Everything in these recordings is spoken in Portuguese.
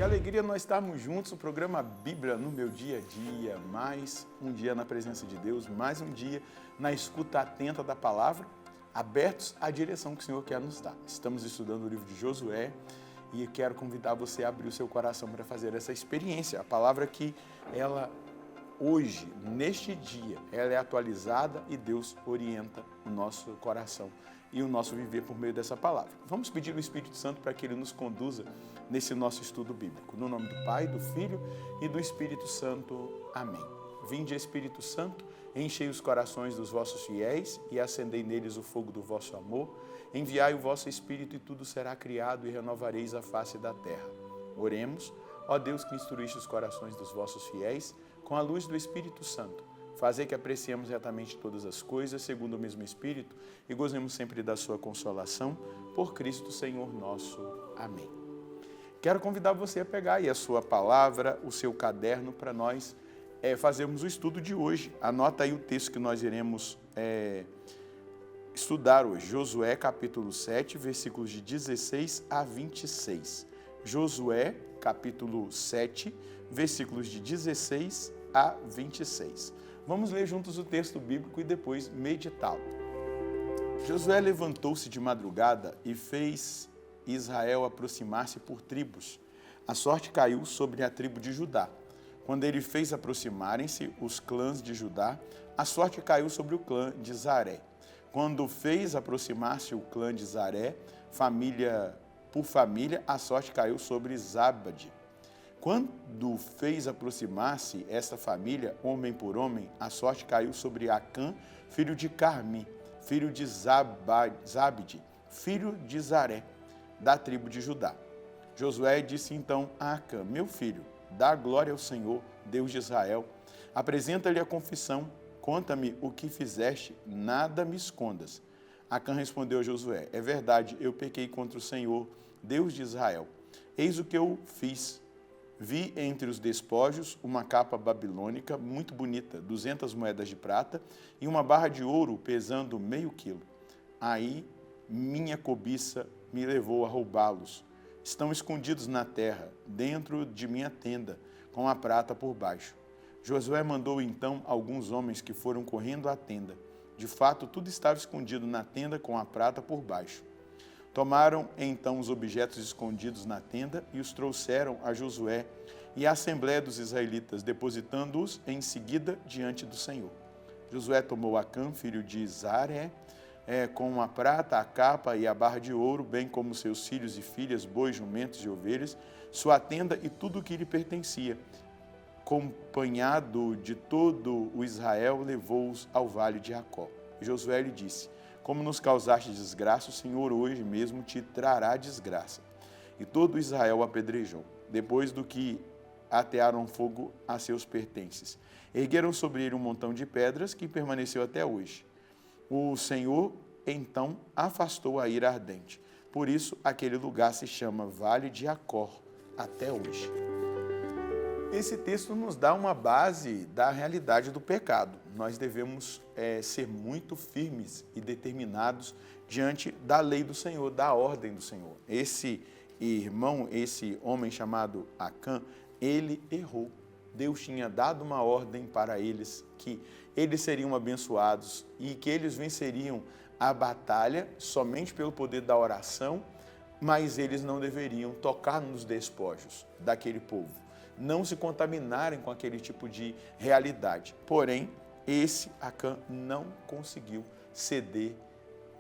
Que alegria nós estarmos juntos no programa Bíblia no meu dia a dia. Mais um dia na presença de Deus, mais um dia na escuta atenta da palavra, abertos à direção que o Senhor quer nos dar. Estamos estudando o livro de Josué e quero convidar você a abrir o seu coração para fazer essa experiência. A palavra que ela hoje, neste dia, ela é atualizada e Deus orienta o nosso coração e o nosso viver por meio dessa palavra. Vamos pedir ao Espírito Santo para que Ele nos conduza nesse nosso estudo bíblico. No nome do Pai, do Filho e do Espírito Santo. Amém. Vinde, Espírito Santo, enchei os corações dos vossos fiéis e acendei neles o fogo do vosso amor. Enviai o vosso Espírito e tudo será criado e renovareis a face da terra. Oremos, ó Deus que instruíste os corações dos vossos fiéis com a luz do Espírito Santo. Fazer que apreciemos retamente todas as coisas, segundo o mesmo Espírito, e gozemos sempre da sua consolação, por Cristo Senhor nosso. Amém. Quero convidar você a pegar aí a sua palavra, o seu caderno, para nós fazermos o estudo de hoje. Anota aí o texto que nós iremos estudar hoje. Josué, capítulo 7, versículos de 16 a 26. Josué, capítulo 7, versículos de 16 a 26. Vamos ler juntos o texto bíblico e depois meditá-lo. Josué levantou-se de madrugada e fez Israel aproximar-se por tribos. A sorte caiu sobre a tribo de Judá. Quando ele fez aproximarem-se os clãs de Judá, a sorte caiu sobre o clã de Zaré. Quando fez aproximar-se o clã de Zaré, família por família, a sorte caiu sobre Zabade. Quando fez aproximar-se esta família, homem por homem, a sorte caiu sobre Acã, filho de Carmi, filho de Zabde, filho de Zaré, da tribo de Judá. Josué disse então a Acã: meu filho, dá glória ao Senhor, Deus de Israel. Apresenta-lhe a confissão, conta-me o que fizeste, nada me escondas. Acã respondeu a Josué: é verdade, eu pequei contra o Senhor, Deus de Israel. Eis o que eu fiz. Vi entre os despojos uma capa babilônica muito bonita, 200 moedas de prata e uma barra de ouro pesando meio quilo. Aí minha cobiça me levou a roubá-los. Estão escondidos na terra, dentro de minha tenda, com a prata por baixo. Josué mandou então alguns homens que foram correndo à tenda. De fato, tudo estava escondido na tenda com a prata por baixo. Tomaram então os objetos escondidos na tenda e os trouxeram a Josué e à Assembleia dos Israelitas, depositando-os em seguida diante do Senhor. Josué tomou Acã, filho de Zaré, com a prata, a capa e a barra de ouro, bem como seus filhos e filhas, bois, jumentos e ovelhas, sua tenda e tudo o que lhe pertencia. Acompanhado de todo o Israel, levou-os ao vale de Jacó. Josué lhe disse: como nos causaste desgraça, o Senhor hoje mesmo te trará desgraça. E todo Israel o apedrejou, depois do que atearam fogo a seus pertences. Ergueram sobre ele um montão de pedras que permaneceu até hoje. O Senhor então afastou a ira ardente. Por isso, aquele lugar se chama Vale de Acor até hoje. Esse texto nos dá uma base da realidade do pecado. Nós devemos ser muito firmes e determinados diante da lei do Senhor, da ordem do Senhor. Esse irmão, esse homem chamado Acã, ele errou. Deus tinha dado uma ordem para eles que eles seriam abençoados e que eles venceriam a batalha somente pelo poder da oração, mas eles não deveriam tocar nos despojos daquele povo, não se contaminarem com aquele tipo de realidade. Porém, esse Acã não conseguiu ceder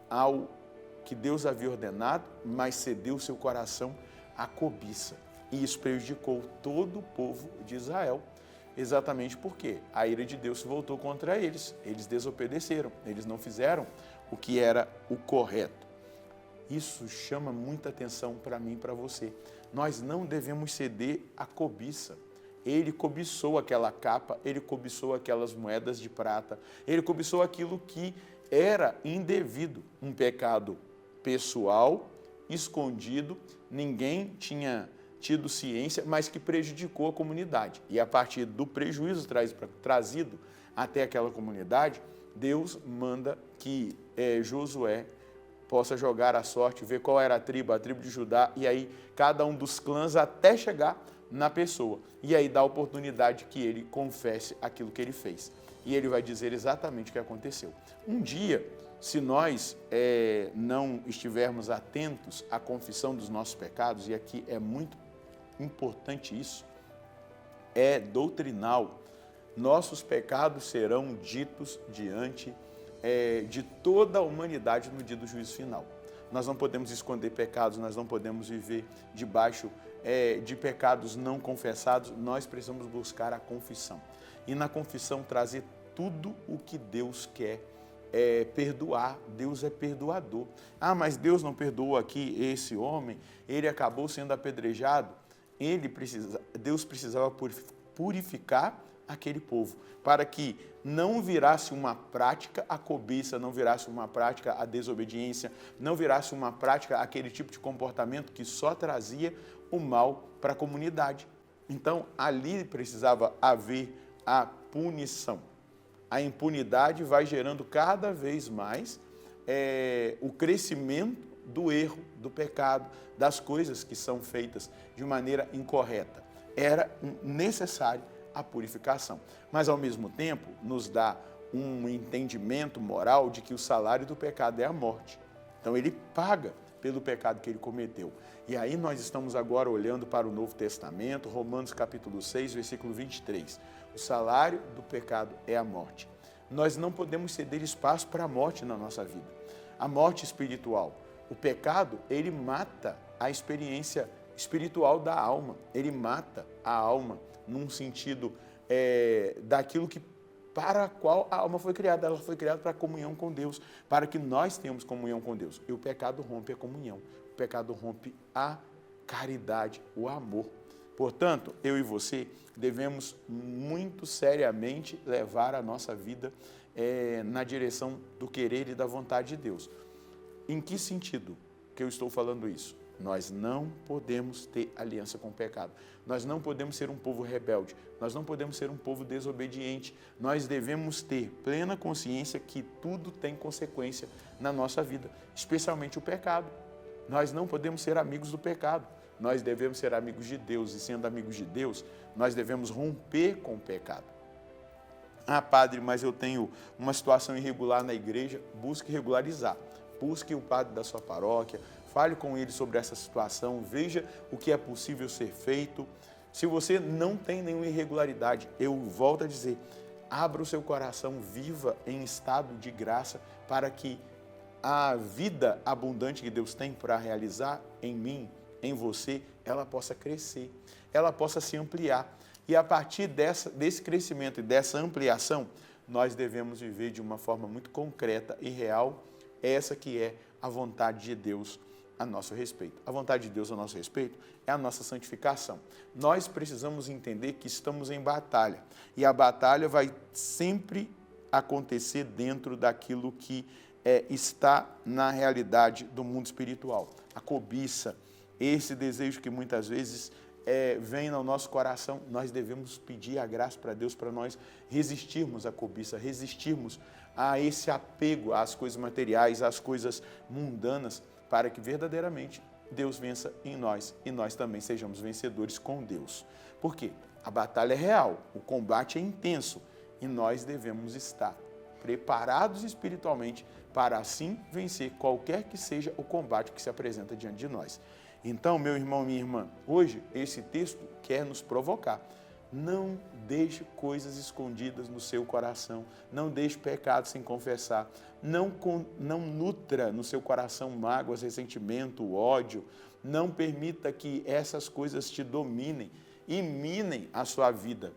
ao que Deus havia ordenado, mas cedeu seu coração à cobiça. E isso prejudicou todo o povo de Israel, exatamente porque a ira de Deus se voltou contra eles. Eles desobedeceram, eles não fizeram o que era o correto. Isso chama muita atenção para mim e para você. Nós não devemos ceder à cobiça. Ele cobiçou aquela capa, ele cobiçou aquelas moedas de prata, ele cobiçou aquilo que era indevido, um pecado pessoal, escondido, ninguém tinha tido ciência, mas que prejudicou a comunidade. E a partir do prejuízo trazido até aquela comunidade, Deus manda que Josué possa jogar a sorte, ver qual era a tribo de Judá, e aí cada um dos clãs até chegar na pessoa. E aí dá a oportunidade que ele confesse aquilo que ele fez. E ele vai dizer exatamente o que aconteceu. Um dia, se nós não estivermos atentos à confissão dos nossos pecados, e aqui é muito importante isso, é doutrinal, nossos pecados serão ditos diante de toda a humanidade no dia do juízo final. Nós não podemos esconder pecados, nós não podemos viver debaixo de pecados não confessados, nós precisamos buscar a confissão. E na confissão trazer tudo o que Deus quer perdoar. Deus é perdoador. Ah, mas Deus não perdoou aqui esse homem, ele acabou sendo apedrejado. Deus precisava purificar aquele povo, para que não virasse uma prática a cobiça, não virasse uma prática a desobediência, não virasse uma prática aquele tipo de comportamento que só trazia o mal para a comunidade. Então, ali precisava haver a punição. A impunidade vai gerando cada vez mais o crescimento do erro, do pecado, das coisas que são feitas de maneira incorreta. Era necessário a purificação. Mas, ao mesmo tempo, nos dá um entendimento moral de que o salário do pecado é a morte. Então, ele paga pelo pecado que ele cometeu. E aí nós estamos agora olhando para o Novo Testamento, Romanos capítulo 6, versículo 23. O salário do pecado é a morte. Nós não podemos ceder espaço para a morte na nossa vida. A morte espiritual. O pecado, ele mata a experiência espiritual da alma. Ele mata a alma num sentido daquilo que para a qual a alma foi criada. Ela foi criada para a comunhão com Deus, para que nós tenhamos comunhão com Deus. E o pecado rompe a comunhão, o pecado rompe a caridade, o amor. Portanto, eu e você devemos muito seriamente levar a nossa vida na direção do querer e da vontade de Deus. Em que sentido que eu estou falando isso? Nós não podemos ter aliança com o pecado. Nós não podemos ser um povo rebelde. Nós não podemos ser um povo desobediente. Nós devemos ter plena consciência que tudo tem consequência na nossa vida, especialmente o pecado. Nós não podemos ser amigos do pecado. Nós devemos ser amigos de Deus. E sendo amigos de Deus, nós devemos romper com o pecado. Ah, padre, mas eu tenho uma situação irregular na igreja. Busque regularizar. Busque o padre da sua paróquia. Fale com ele sobre essa situação, veja o que é possível ser feito. Se você não tem nenhuma irregularidade, eu volto a dizer, abra o seu coração, viva em estado de graça para que a vida abundante que Deus tem para realizar em mim, em você, ela possa crescer, ela possa se ampliar. E a partir desse crescimento e dessa ampliação, nós devemos viver de uma forma muito concreta e real, essa que é a vontade de Deus a nosso respeito. A vontade de Deus a nosso respeito é a nossa santificação. Nós precisamos entender que estamos em batalha. E a batalha vai sempre acontecer dentro daquilo que está na realidade do mundo espiritual. A cobiça, esse desejo que muitas vezes vem no nosso coração, nós devemos pedir a graça para Deus para nós resistirmos à cobiça, resistirmos a esse apego às coisas materiais, às coisas mundanas, para que verdadeiramente Deus vença em nós e nós também sejamos vencedores com Deus. Por quê? A batalha é real, o combate é intenso e nós devemos estar preparados espiritualmente para assim vencer qualquer que seja o combate que se apresenta diante de nós. Então, meu irmão, minha irmã, hoje esse texto quer nos provocar. Não deixe coisas escondidas no seu coração, não deixe pecado sem confessar, não nutra no seu coração mágoas, ressentimento, ódio, não permita que essas coisas te dominem e minem a sua vida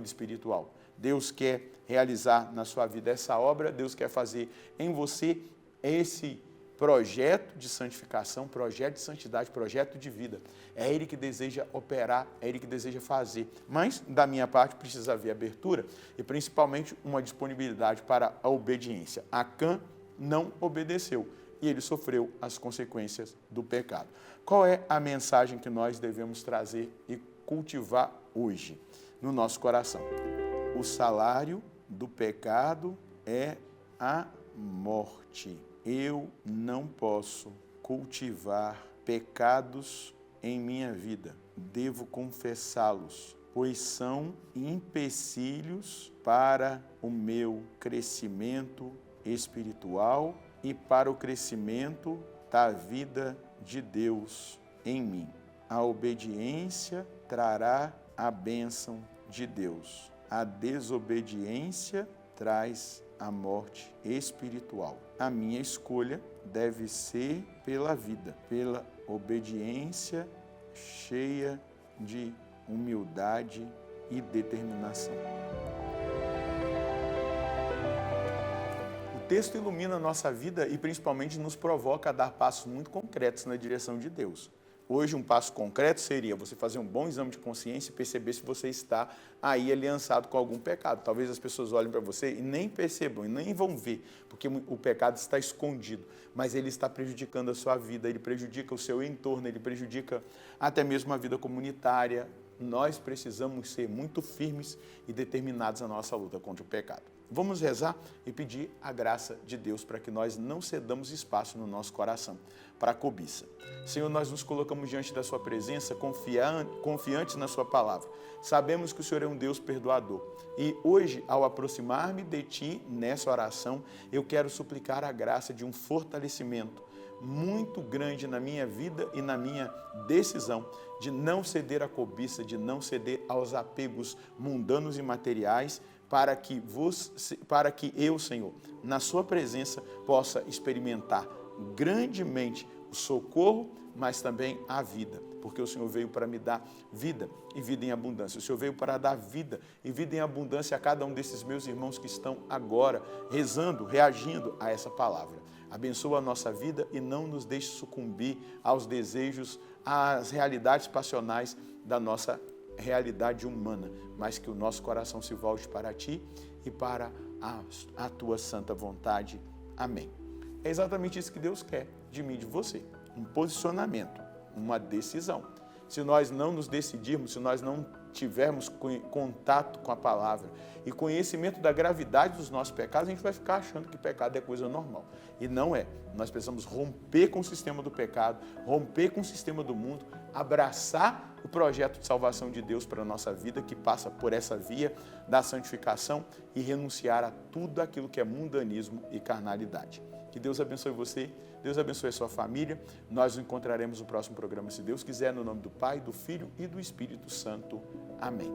espiritual. Deus quer realizar na sua vida essa obra, Deus quer fazer em você esse projeto de santificação, projeto de santidade, projeto de vida. É Ele que deseja operar, é Ele que deseja fazer. Mas, da minha parte, precisa haver abertura e, principalmente, uma disponibilidade para a obediência. Acã não obedeceu e ele sofreu as consequências do pecado. Qual é a mensagem que nós devemos trazer e cultivar hoje no nosso coração? O salário do pecado é a morte. eu não posso cultivar pecados em minha vida. Devo confessá-los, pois são empecilhos para o meu crescimento espiritual e para o crescimento da vida de Deus em mim. A obediência trará a bênção de Deus. A desobediência traz a morte espiritual. A minha escolha deve ser pela vida, pela obediência cheia de humildade e determinação. O texto ilumina a nossa vida e principalmente nos provoca a dar passos muito concretos na direção de Deus. Hoje, um passo concreto seria você fazer um bom exame de consciência e perceber se você está aí aliançado com algum pecado. Talvez as pessoas olhem para você e nem percebam, e nem vão ver, porque o pecado está escondido, mas ele está prejudicando a sua vida, ele prejudica o seu entorno, ele prejudica até mesmo a vida comunitária. Nós precisamos ser muito firmes e determinados na nossa luta contra o pecado. Vamos rezar e pedir a graça de Deus para que nós não cedamos espaço no nosso coração para a cobiça. Senhor, nós nos colocamos diante da sua presença, confiantes na sua palavra. Sabemos que o Senhor é um Deus perdoador. E hoje, ao aproximar-me de ti nessa oração, eu quero suplicar a graça de um fortalecimento muito grande na minha vida e na minha decisão de não ceder à cobiça, de não ceder aos apegos mundanos e materiais, para que eu, Senhor, na sua presença, possa experimentar grandemente o socorro, mas também a vida, porque o Senhor veio para me dar vida e vida em abundância. O Senhor veio para dar vida e vida em abundância a cada um desses meus irmãos que estão agora rezando, reagindo a essa palavra. Abençoa a nossa vida e não nos deixe sucumbir aos desejos, às realidades passionais da nossa realidade humana, mas que o nosso coração se volte para ti e para a tua santa vontade. Amém. É exatamente isso que Deus quer de mim e de você. Um posicionamento, uma decisão. Se nós não nos decidirmos, se nós não tivermos contato com a palavra e conhecimento da gravidade dos nossos pecados, a gente vai ficar achando que pecado é coisa normal. E não é. Nós precisamos romper com o sistema do pecado, romper com o sistema do mundo, abraçar o projeto de salvação de Deus para a nossa vida, que passa por essa via da santificação, e renunciar a tudo aquilo que é mundanismo e carnalidade. Que Deus abençoe você, Deus abençoe a sua família. Nós nos encontraremos no próximo programa, se Deus quiser, no nome do Pai, do Filho e do Espírito Santo. Amém.